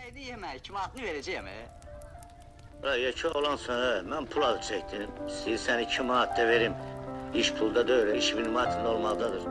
Neydi yemək? Kim adını verəcəyəm? Yekə olansan, mən pul adı çəkdim. İstəyirsən 2 manat da verim. İş pulda da öyle, iş minimatında olmalıdadır.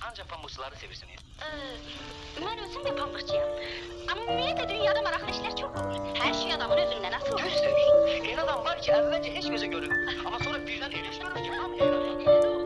Ancaq pamukçuları sevirsiniz. Mən özüm də pamukçuyam. Amma ümumiyyətlə dünyada maraqlı işlər çox olur. Hər şey adamın özündən asılı. Düzdür. El adam var ki, əvvəlcə heç gözə görünmür. Amma sonra birdən elə iş görür ki, hamı heyran. Elə də olur.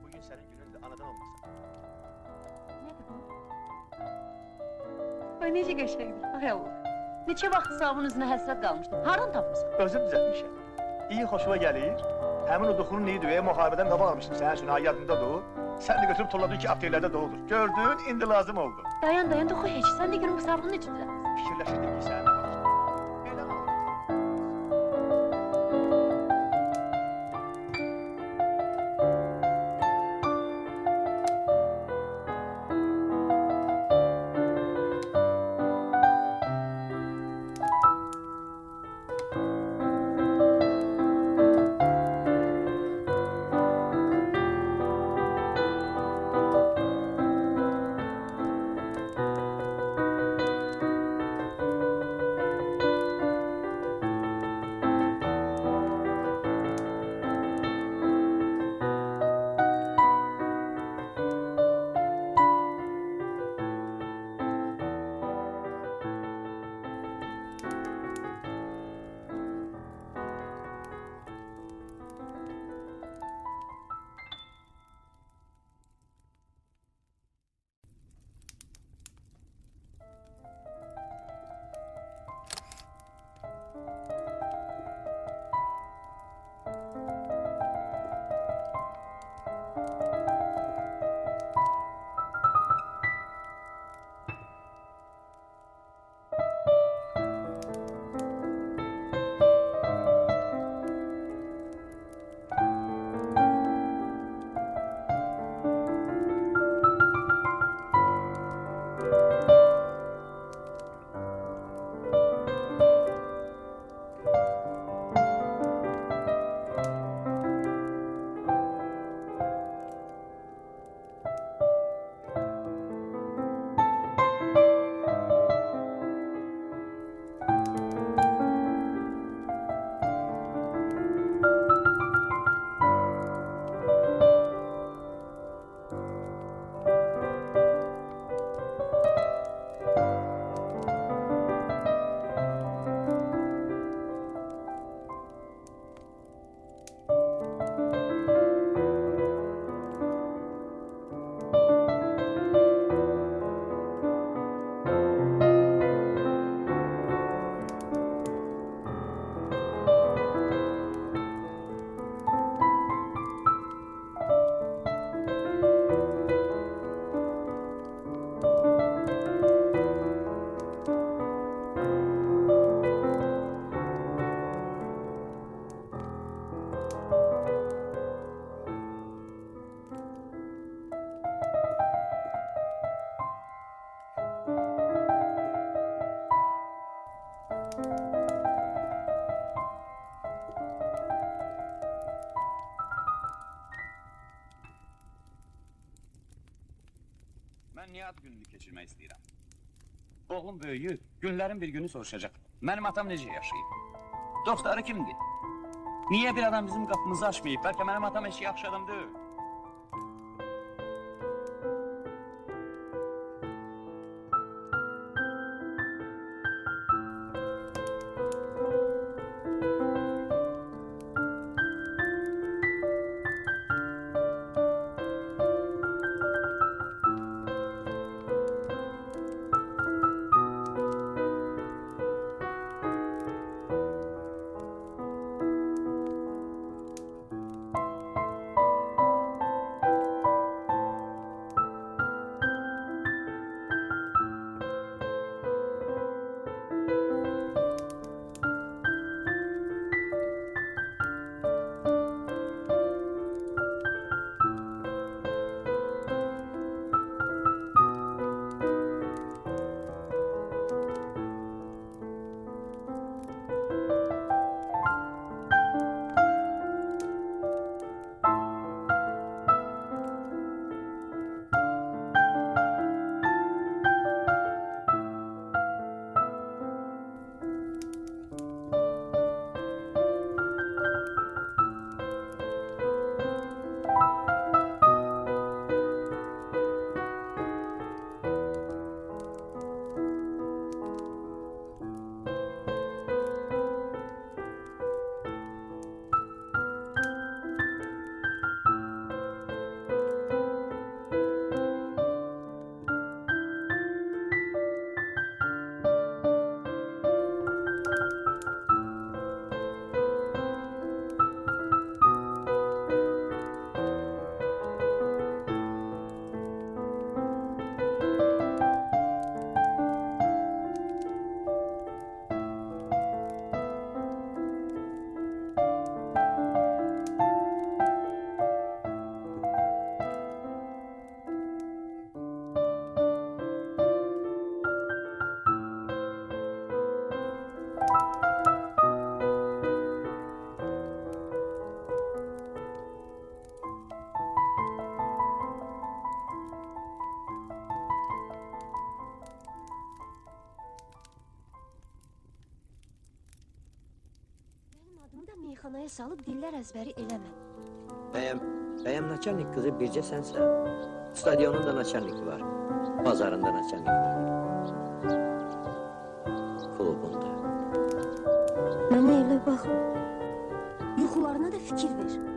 Bugün senin günündür, anadan olmasan. Nədir bu? Ay, necə qəşəngdir. Ay Allah. Neçə vaxt sabun üzünə həsrət qalmışdım. Hardan tapmışsın? Özüm düzəltmişəm. İyi xoşuma gəlir. Həmin o duxunun iyi düvəyə müharibədən qabaq almışdım sənin üçün, yadında dur. Sən də götürüb turladın ki, apteklərdə doludur. Gördün, indi lazım oldu. Dayan, duxu heç. Sən də görün bu sabunu necə düzəltmişsin. Fikirləşirdim ki, səninlə başlayım. Elə olur. ad gününü keçirmək istəyirəm. Oğlum böyüyür, günlərin bir günü soruşacaq. Mənim atam necə yaşayıb? Dostları kimdir? Niyə bir adam bizim qapımızı açmayıb? Bəlkə mənim atam heç yaxşı adam deyil. Adımı da meyxanaya salıb dillər əzbəri eləmə. Bəyəm naçalnik qızı bircə sənsən. Stadionun da naçalniki var. Bazarın da naçalniki var. Klubun da. Mənə elə bax. Yuxularına da fikir ver.